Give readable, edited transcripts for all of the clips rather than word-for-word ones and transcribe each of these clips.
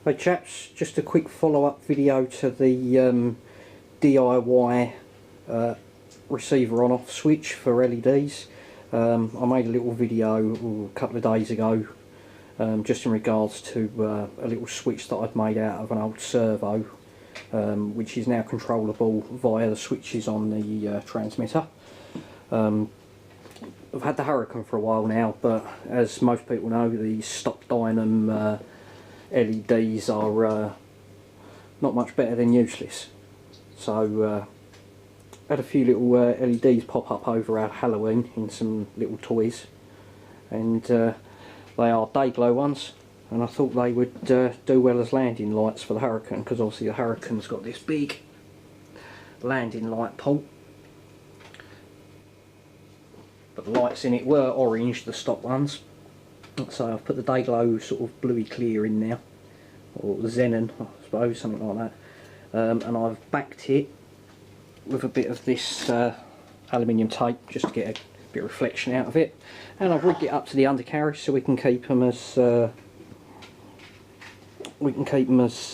Hey chaps, just a quick follow-up video to the DIY receiver on-off switch for LEDs. I made a little video a couple of days ago just in regards to a little switch that I'd made out of an old servo, which is now controllable via the switches on the transmitter. I've had the Hurricane for a while now, but as most people know, the stock Dynam LEDs are not much better than useless. So had a few little LEDs pop up over our Halloween in some little toys, and they are day glow ones, and I thought they would do well as landing lights for the Hurricane, because obviously the Hurricane's got this big landing light port. But the lights in it were orange, the stock ones, so I've put the day glow sort of bluey clear in now, or xenon I suppose, something like that, and I've backed it with a bit of this aluminium tape just to get a bit of reflection out of it, and I've rigged it up to the undercarriage so we can keep them as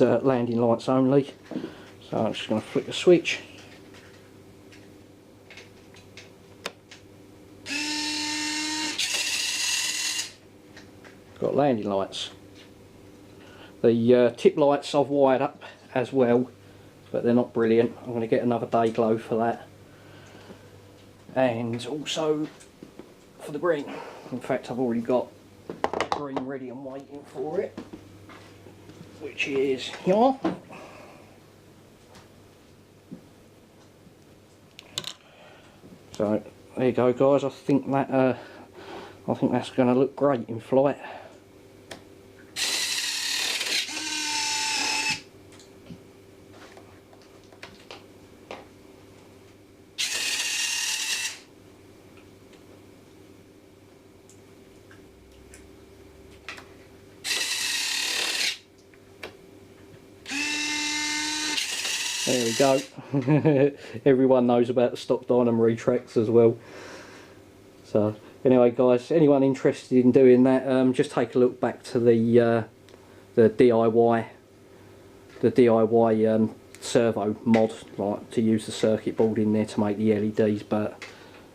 landing lights only. So I'm just going to flick the switch. Got landing lights. The tip lights I've wired up as well, but they're not brilliant. I'm going to get another day glow for that, and also for the green. In fact, I've already got green ready and waiting for it, which is here. So there you go, guys. I think that's going to look great in flight. There we go. Everyone knows about the stock Dynam retracts as well. So anyway, guys, anyone interested in doing that, just take a look back to the DIY servo mod, like to use the circuit board in there to make the LEDs. But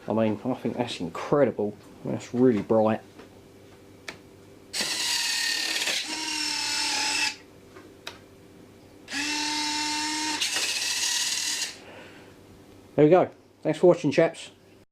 I mean, I think that's incredible. That's really bright. There we go. Thanks for watching, chaps.